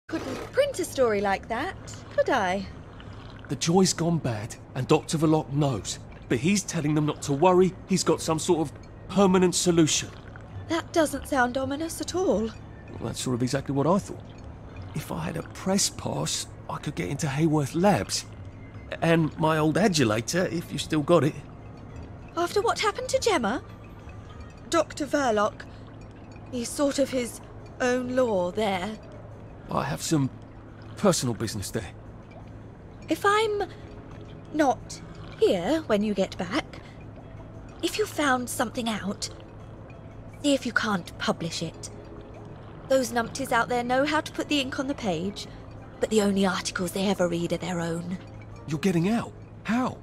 Couldn't print a story like that, could I? The joy's gone bad, and Dr. Verloc knows. But he's telling them not to worry, he's got some sort of permanent solution. That doesn't sound ominous at all. Well, that's sort of exactly what I thought. If I had a press pass, I could get into Hayworth Labs. And my old adulator, if you still got it. After what happened to Gemma? Dr. Verloc, he's sort of his own law there. I have some personal business there. If I'm not here when you get back, if you found something out, see if you can't publish it. Those numpties out there know how to put the ink on the page, but the only articles they ever read are their own. You're getting out? How?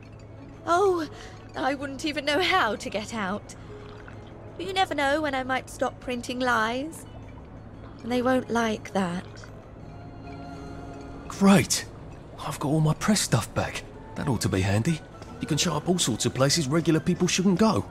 Oh, I wouldn't even know how to get out. But you never know when I might stop printing lies. And they won't like that. Great! I've got all my press stuff back. That ought to be handy. You can show up all sorts of places regular people shouldn't go.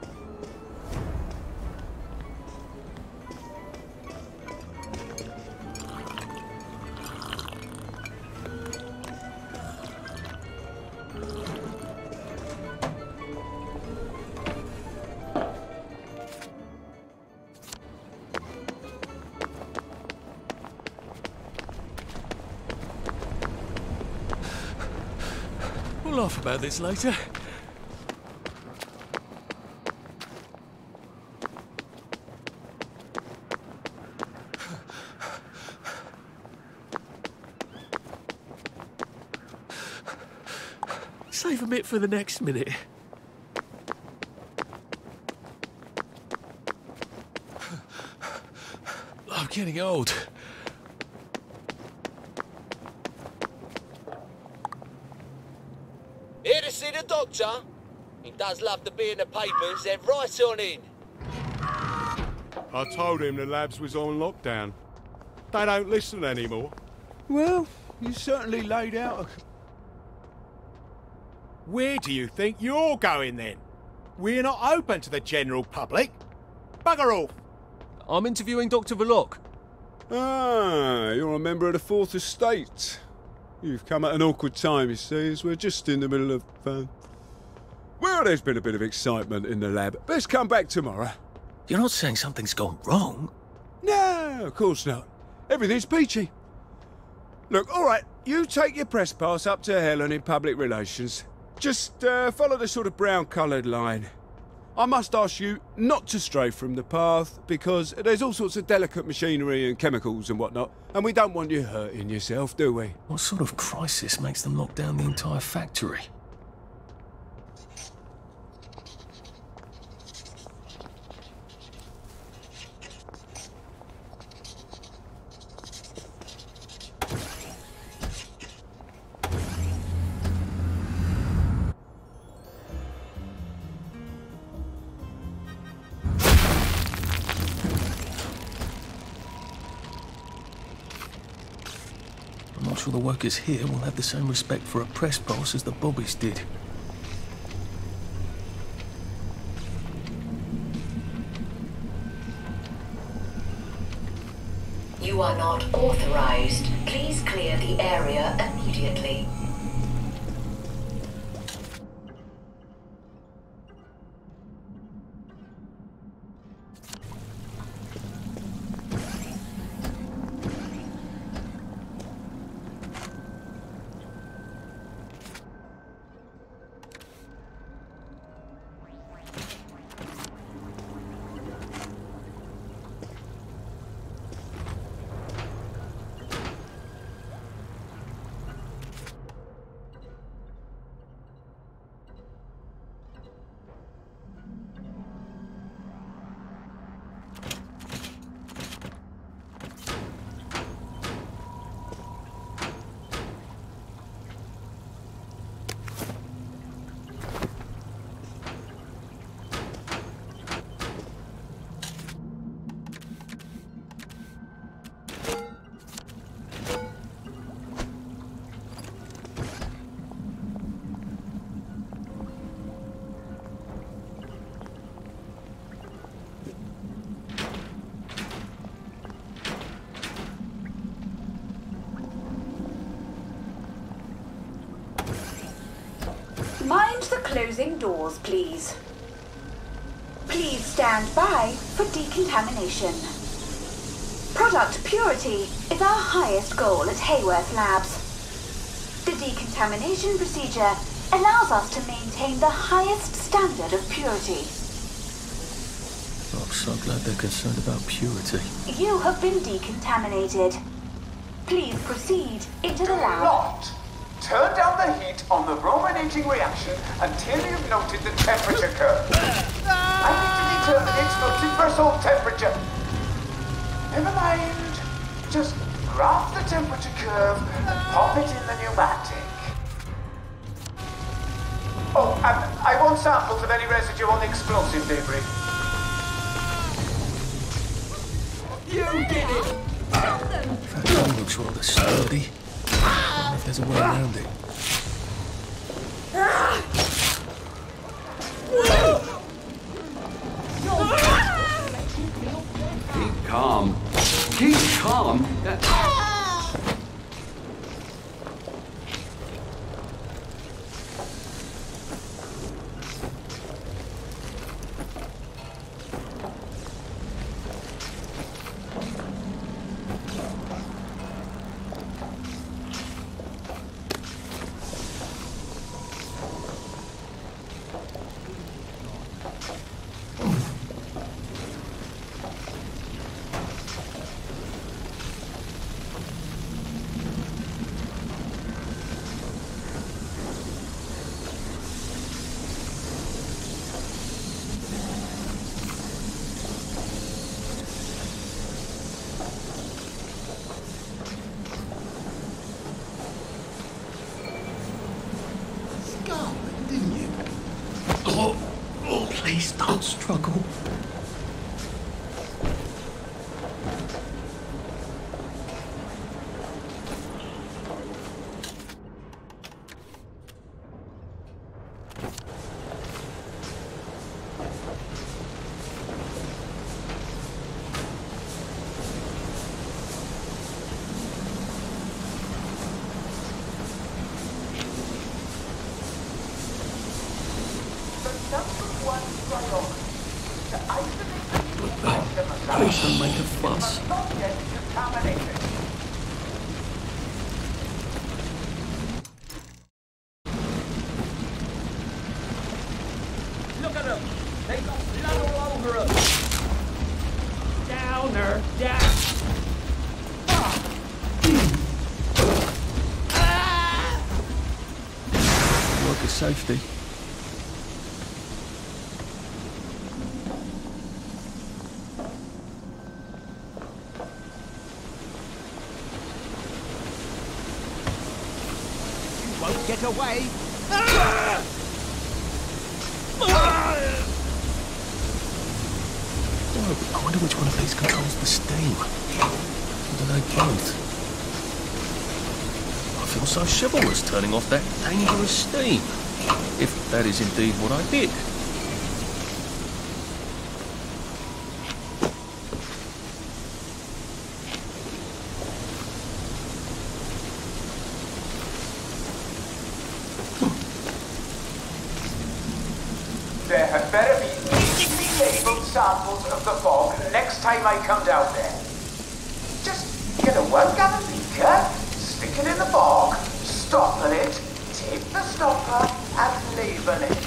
We'll laugh about this later. Save a bit for the next minute. I'm getting old. Here to see the doctor? He does love to be in the papers, then right on in. I told him the labs was on lockdown. They don't listen anymore. Well, you certainly laid out a... Where do you think you're going then? We're not open to the general public. Bugger off! I'm interviewing Dr. Verloc. Ah, you're a member of the Fourth Estate. You've come at an awkward time, you see, as we're just in the middle of... Well, there's been a bit of excitement in the lab. Let's come back tomorrow. You're not saying something's gone wrong? No, of course not. Everything's peachy. Look, all right, you take your press pass up to Helen in public relations. Just follow the sort of brown-coloured line. I must ask you not to stray from the path, because there's all sorts of delicate machinery and chemicals and whatnot, and we don't want you hurting yourself, do we? What sort of crisis makes them lock down the entire factory? I'm not sure the workers here will have the same respect for a press pass as the bobbies did. You are not authorized. Please clear the area immediately. Approach the closing doors, please. Please stand by for decontamination. Product purity is our highest goal at Hayworth Labs. The decontamination procedure allows us to maintain the highest standard of purity. I'm so glad they're concerned about purity. You have been decontaminated. Please proceed into the lab. Not turn down the heat on the Roman heating reaction until you've noted the temperature curve. I need to determine the explosive threshold temperature. Never mind. Just graph the temperature curve and pop it in the pneumatic. Oh, and I want samples of any residue on the explosive debris. You did it! That gun looks rather sturdy. I wonder if there's a way around it. Keep calm. Keep calm. Oh, please don't struggle. Please don't make a fuss. Look at them! They got blood all over them! Downer, down! Work is safety. Won't get away. Oh, I wonder which one of these controls the steam. Or do they both? I feel so chivalrous turning off that dangerous steam. If that is indeed what I did. There had better be easily labelled samples of the fog next time I come down there. Just get a 1 gallon beaker, stick it in the fog, stopper it, take the stopper and label it.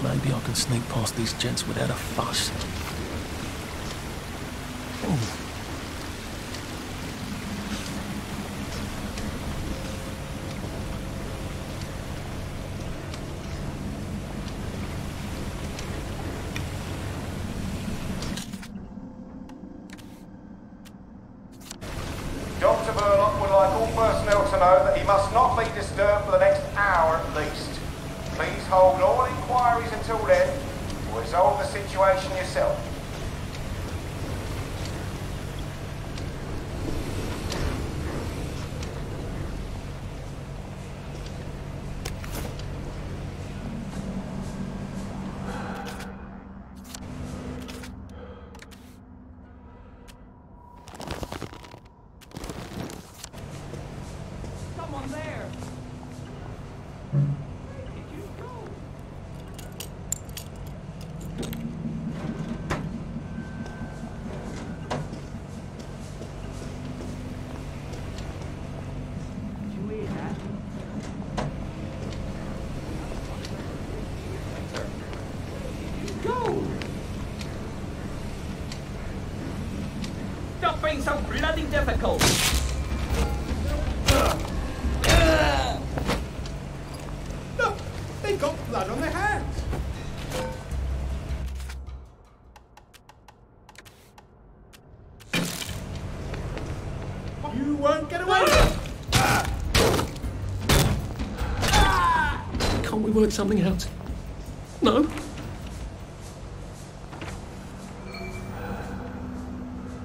Maybe I can sneak past these gents without a fuss. Ooh. Dr. Burlock would like all personnel to know that he must not be disturbed for the next hour at least. Please hold all inquiries until then, or resolve the situation yourself. Someone there! Stop being so bloody difficult! Look, they've got blood on their hands. You won't get away. Can't we work something out? No?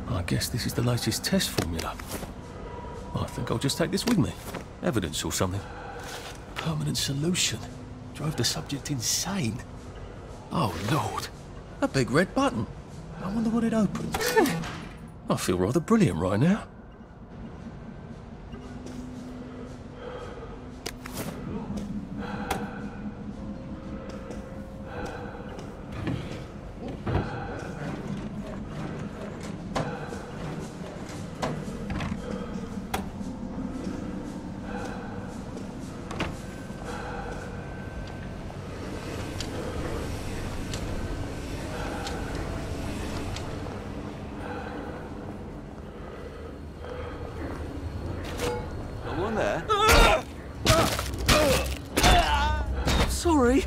I guess this is the latest test formula. I think I'll just take this with me. Evidence or something. Permanent solution. Drove the subject insane. Oh, Lord. A big red button. I wonder what it opens. I feel rather brilliant right now. There. Sorry.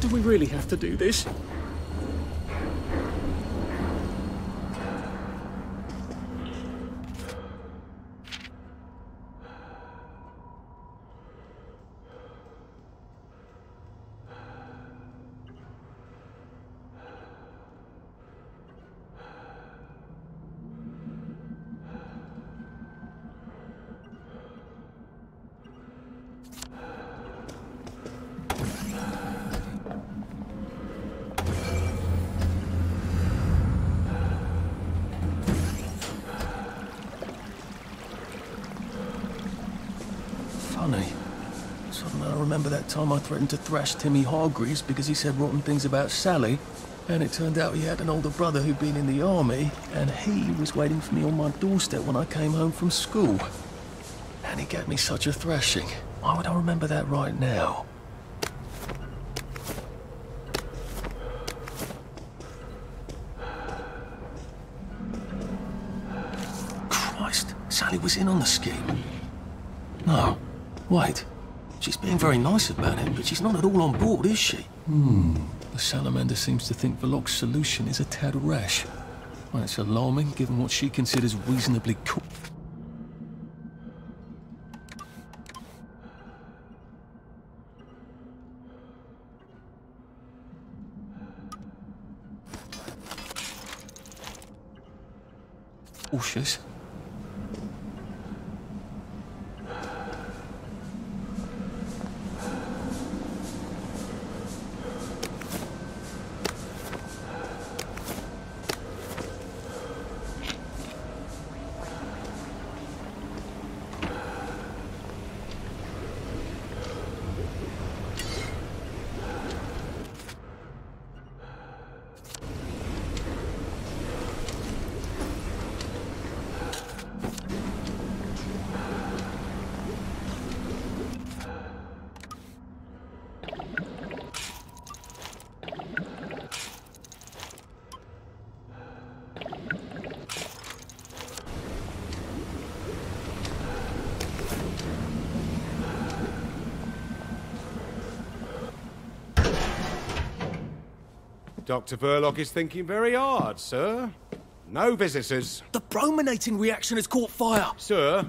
Do we really have to do this? remember that time I threatened to thrash Timmy Hargreaves because he said rotten things about Sally, and it turned out he had an older brother who'd been in the army, and he was waiting for me on my doorstep when I came home from school. And he gave me such a thrashing. Why would I remember that right now? Christ, Sally was in on the scheme. No, wait. She's being very nice about it, but she's not at all on board, is she? The salamander seems to think Verloc's solution is a tad rash. Well, it's alarming, given what she considers reasonably cool. Cautious. Dr. Verloc is thinking very hard, sir. No visitors. The brominating reaction has caught fire! Sir,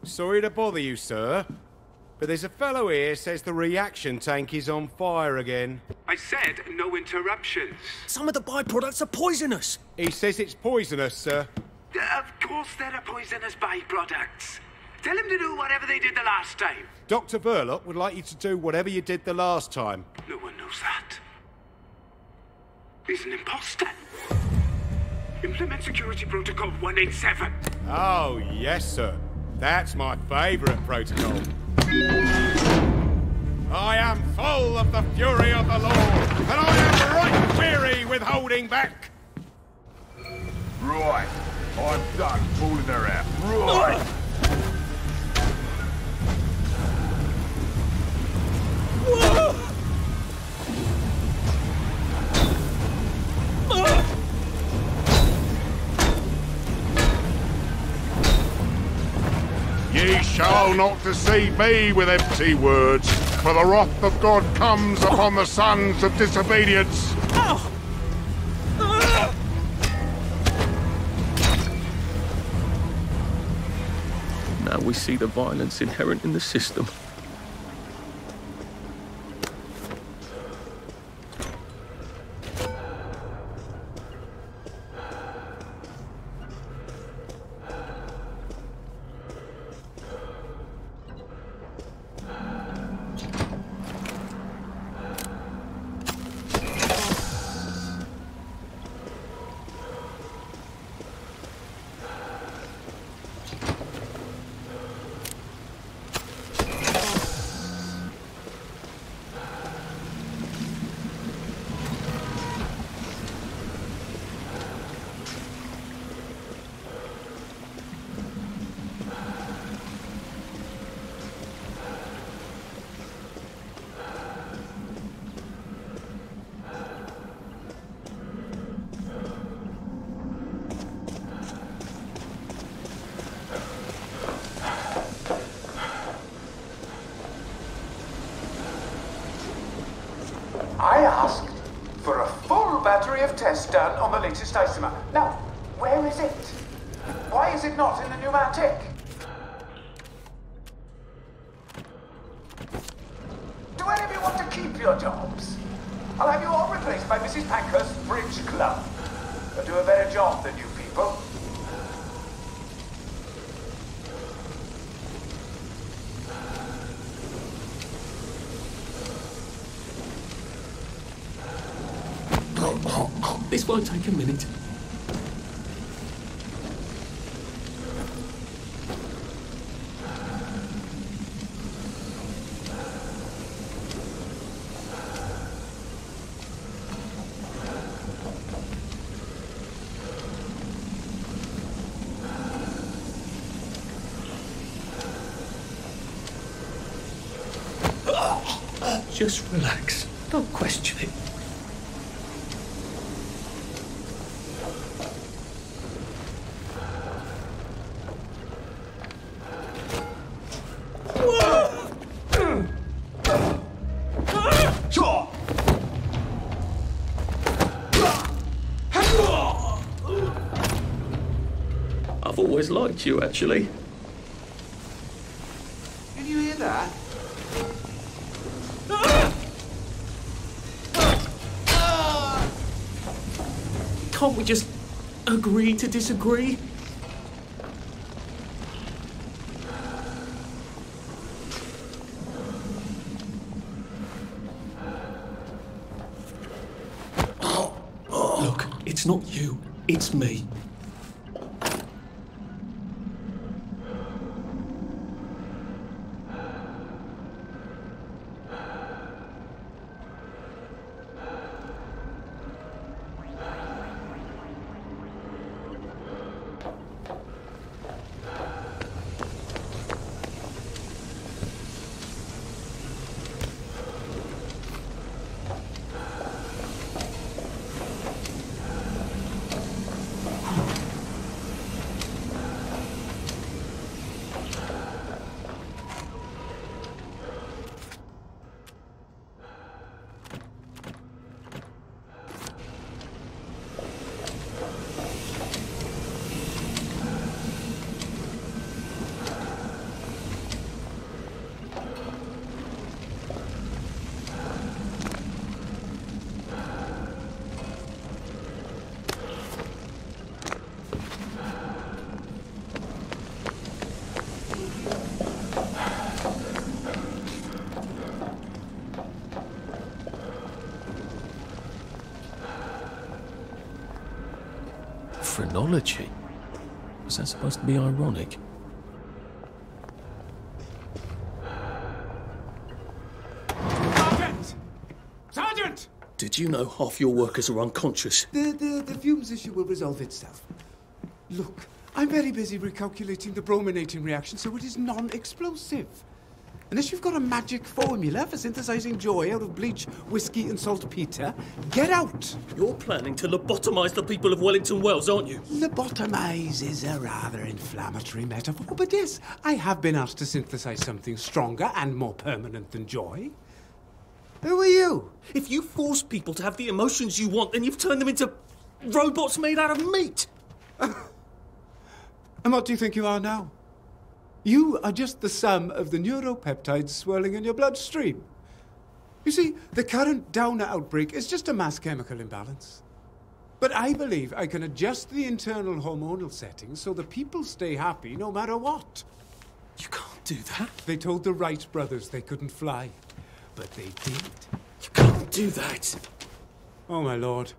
sorry to bother you, sir, but there's a fellow here says the reaction tank is on fire again. I said no interruptions. Some of the byproducts are poisonous! He says it's poisonous, sir. Of course there are poisonous byproducts. Tell him to do whatever they did the last time. Dr. Verloc would like you to do whatever you did the last time. No one knows that. He's an imposter. Implement security protocol 187. Oh, yes, sir. That's my favourite protocol. I am full of the fury of the law, and I am right weary with holding back. Right. I'm done fooling her out. Right. Ye shall not deceive me with empty words, for the wrath of God comes upon the sons of disobedience. Now we see the violence inherent in the system. I asked for a full battery of tests done on the latest isomer. Now, where is it? Why is it not in the pneumatic? Do any of you want to keep your jobs? I'll have you all replaced by Mrs. Pankhurst's Bridge Club. They'll do a better job than you people. This won't take a minute. Just relax. Don't question it. I've always liked you, actually. Did you hear that? Can't we just agree to disagree? Look, it's not you, it's me. Phrenology? Was that supposed to be ironic? Sergeant! Sergeant! Did you know half your workers are unconscious? The fumes issue will resolve itself. Look, I'm very busy recalculating the brominating reaction, so it is non-explosive. Unless you've got a magic formula for synthesizing joy out of bleach, whiskey and saltpeter, get out! You're planning to lobotomize the people of Wellington Wells, aren't you? Lobotomize is a rather inflammatory metaphor, but yes, I have been asked to synthesize something stronger and more permanent than joy. Who are you? If you force people to have the emotions you want, then you've turned them into robots made out of meat. And what do you think you are now? You are just the sum of the neuropeptides swirling in your bloodstream. You see, the current Downer outbreak is just a mass chemical imbalance. But I believe I can adjust the internal hormonal settings so the people stay happy no matter what. You can't do that. They told the Wright brothers they couldn't fly, but they did. You can't do that. Oh, my lord.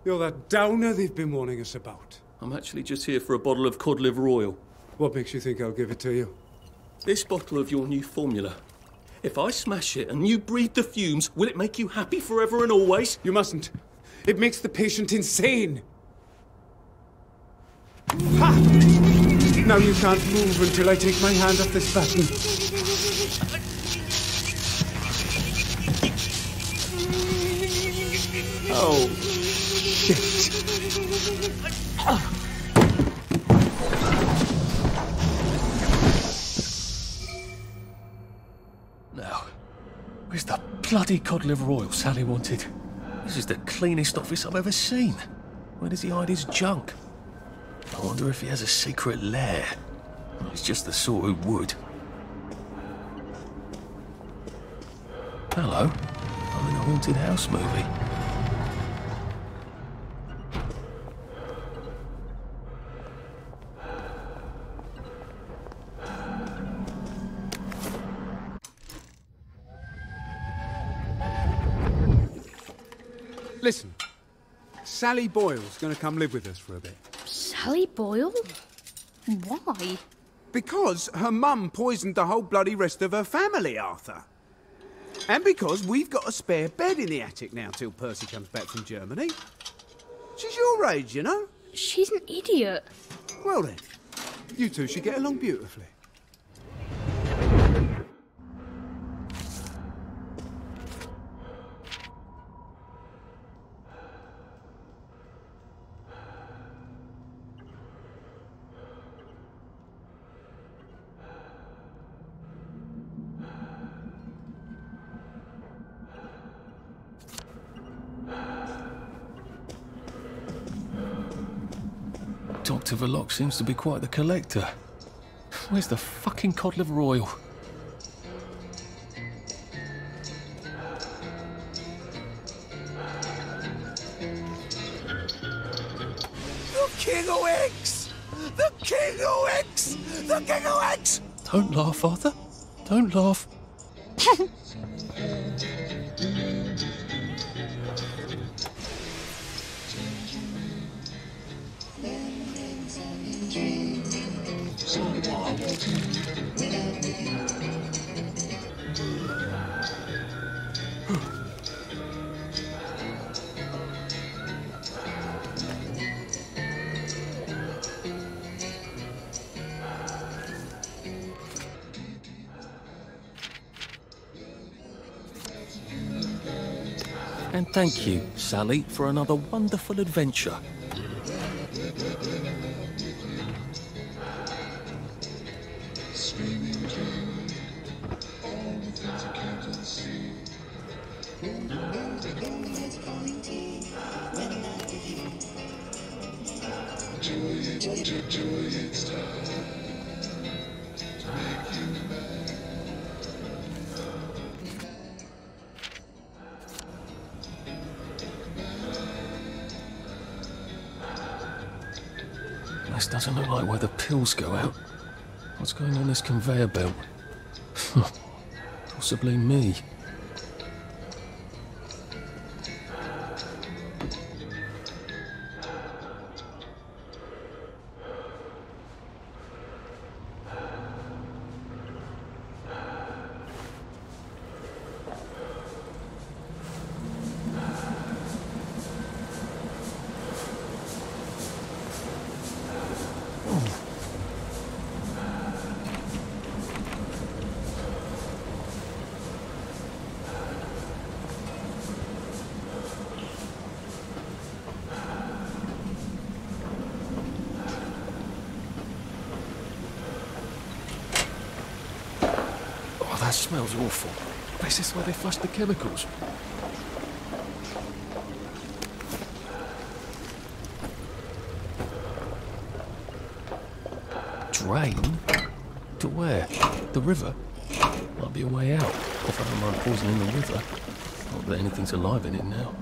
You're that Downer they've been warning us about. I'm actually just here for a bottle of cod liver oil. What makes you think I'll give it to you? This bottle of your new formula. If I smash it and you breathe the fumes, will it make you happy forever and always? You mustn't. It makes the patient insane. Ha! Now you can't move until I take my hand off this button. Oh, shit. Now, where's the bloody cod liver oil Sally wanted? This is the cleanest office I've ever seen. Where does he hide his junk? I wonder if he has a secret lair. He's just the sort who would. Hello. I'm in a haunted house movie. Listen, Sally Boyle's going to come live with us for a bit. Sally Boyle? Why? Because her mum poisoned the whole bloody rest of her family, Arthur. And because we've got a spare bed in the attic now till Percy comes back from Germany. She's your age, you know. She's an idiot. Well then, you two should get along beautifully. Doctor Verloc seems to be quite the collector. Where's the fucking cod liver oil? The King of X! The King of X! The King of X! Don't laugh, Arthur. Don't laugh. And thank you, Sally, for another wonderful adventure. This doesn't look like where the pills go out. What's going on this conveyor belt? Possibly me. That smells awful. Is this where they flush the chemicals? Drain? To where? The river? Might be a way out, if I don't mind poisoning the river. Not that anything's alive in it now.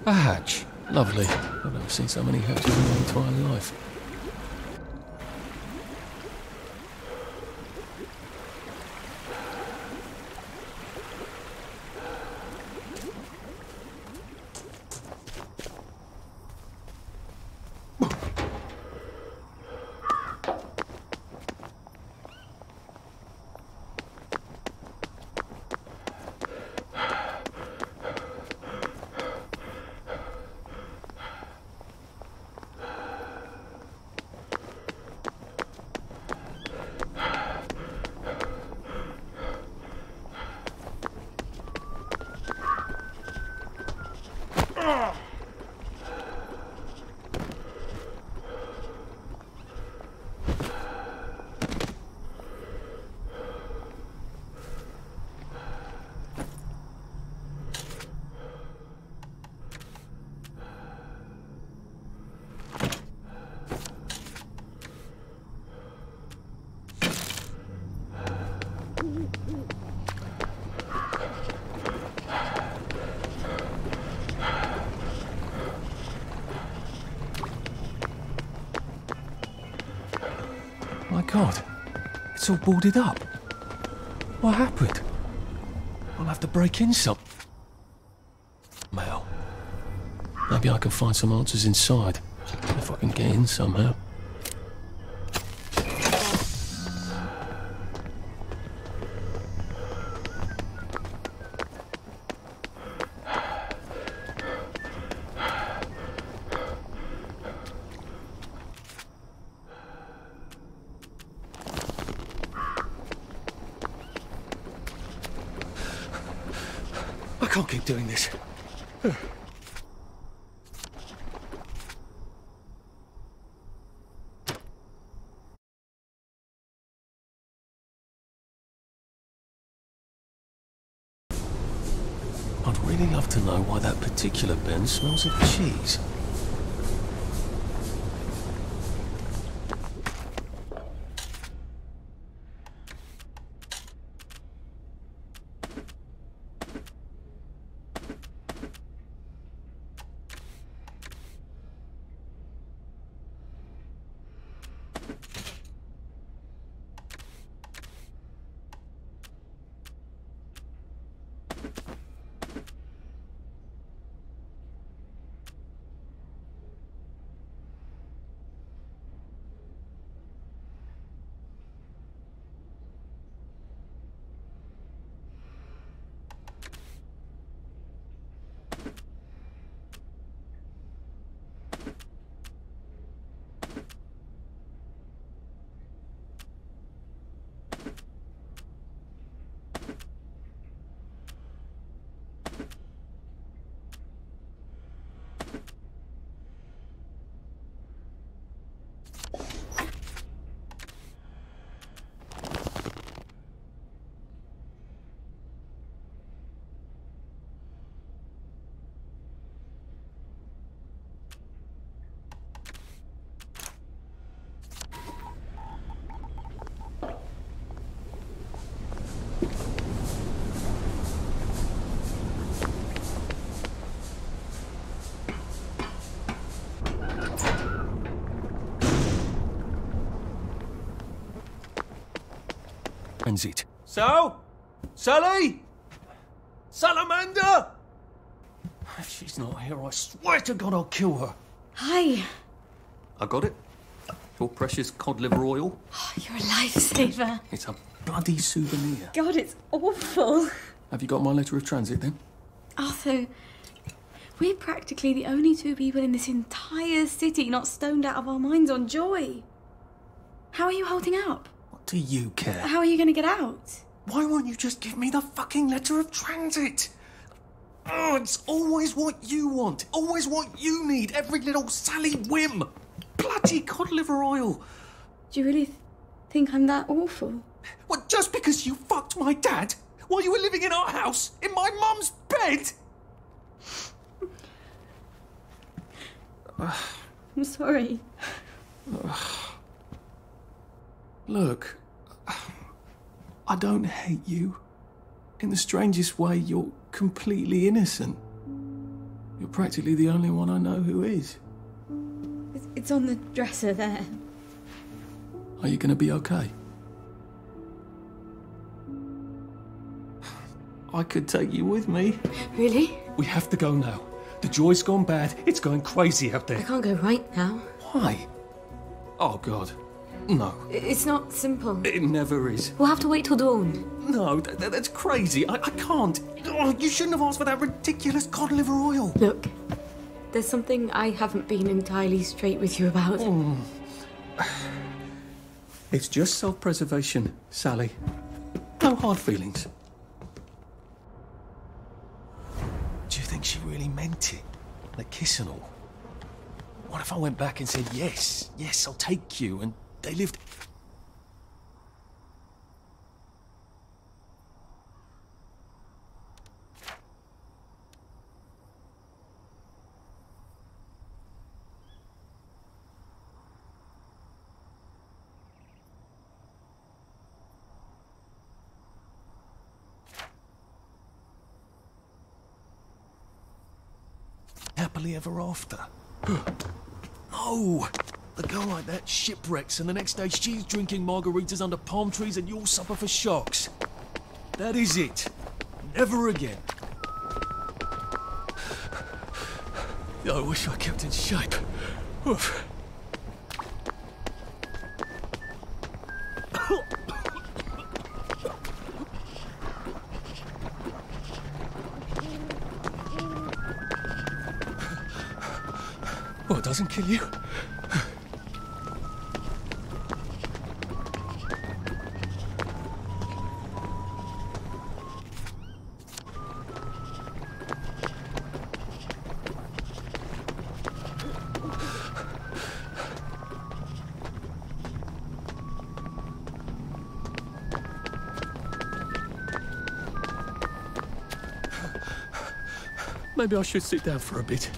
A hatch. Lovely. I've never seen so many hatches in my entire life. My God, it's all boarded up. What happened? I'll have to break in some. Mal. Maybe I can find some answers inside, if I can get in somehow. can't keep doing this. I'd really love to know why that particular bin smells of cheese. It. So? Sally? Salamander? If she's not here, I swear to God I'll kill her. Hi. I got it. Your precious cod liver oil. Oh, you're a lifesaver. It's a bloody souvenir. God, it's awful. Have you got my letter of transit then? Arthur, we're practically the only two people in this entire city not stoned out of our minds on joy. How are you holding up? What do you care? How are you going to get out? Why won't you just give me the fucking letter of transit? Oh, it's always what you want. Always what you need. Every little Sally whim. Bloody cod liver oil. Do you really think I'm that awful? What, just because you fucked my dad while you were living in our house, in my mum's bed? I'm sorry. Look, I don't hate you. In the strangest way, you're completely innocent. You're practically the only one I know who is. It's on the dresser there. Are you going to be okay? I could take you with me. Really? We have to go now. The joy's gone bad. It's going crazy out there. I can't go right now. Why? Oh, God. No. It's not simple. It never is. We'll have to wait till dawn. No, that's crazy. I can't. Oh, you shouldn't have asked for that ridiculous cod liver oil. Look, there's something I haven't been entirely straight with you about. It's just self-preservation, Sally. No hard feelings. Do you think she really meant it? The kiss and all? What if I went back and said, yes, I'll take you, and they lived... happily ever after. No! The girl like that shipwrecks, and the next day she's drinking margaritas under palm trees and you'll suffer for sharks. That is it. Never again. I wish I kept in shape. Oof. Well, it doesn't kill you. Maybe I should sit down for a bit.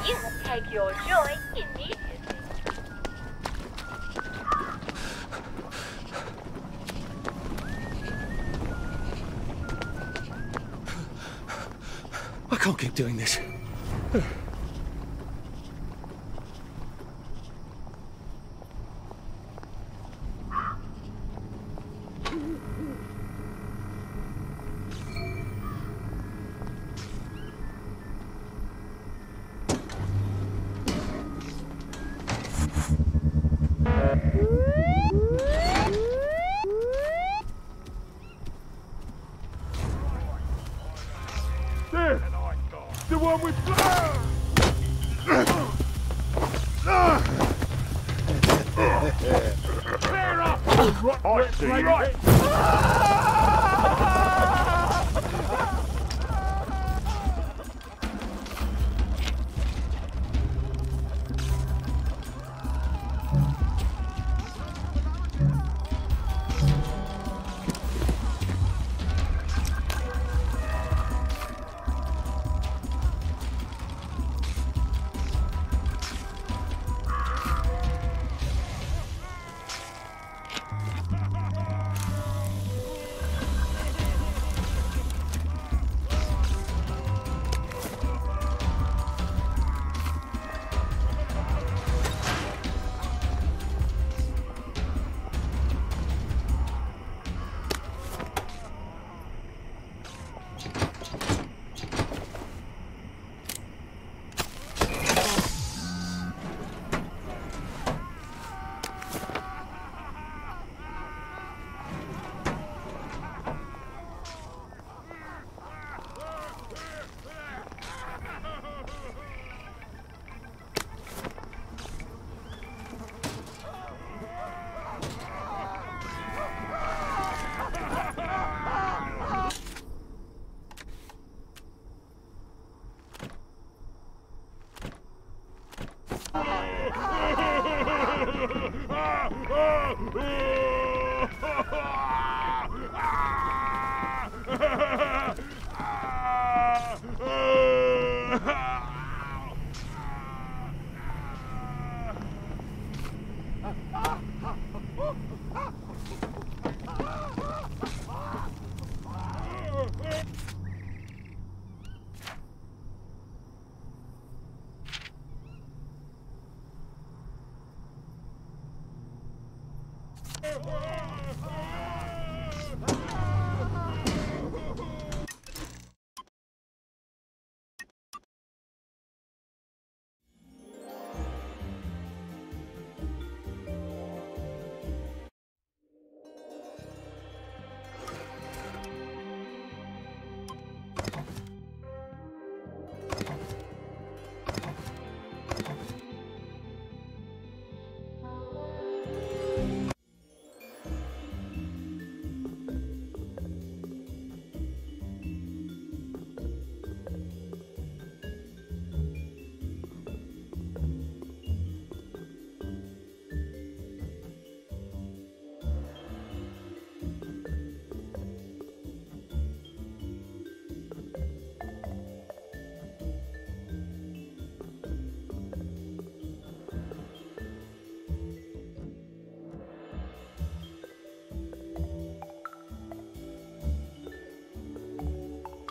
You take your joy immediately. I can't keep doing this. There! The one with... Clear up! I see. Right.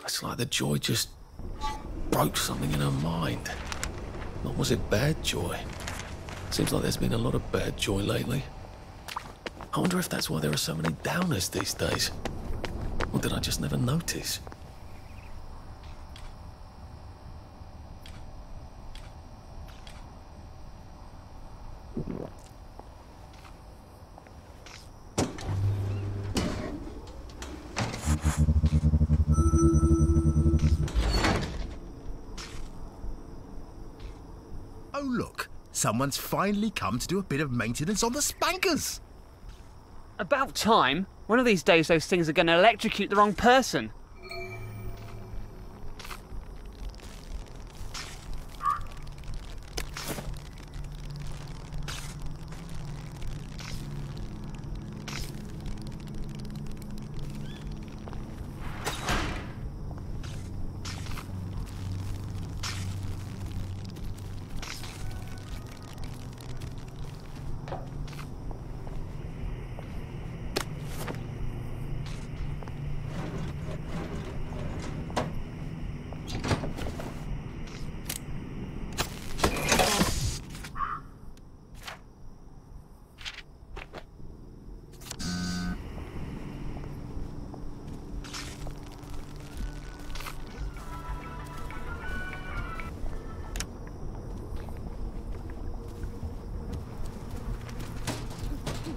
It's like the joy just broke something in her mind. Or was it bad joy? Seems like there's been a lot of bad joy lately. I wonder if that's why there are so many downers these days. Or did I just never notice? Oh look, someone's finally come to do a bit of maintenance on the spankers. About time. One of these days those things are going to electrocute the wrong person.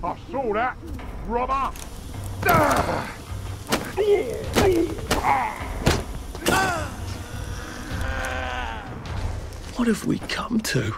I saw that, brother. What have we come to?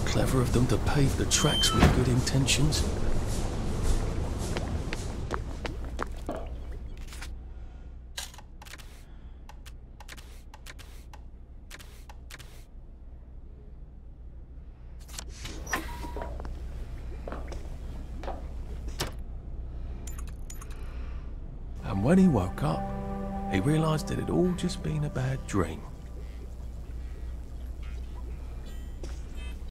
Clever of them to pave the tracks with good intentions. And when he woke up, he realised it had all just been a bad dream.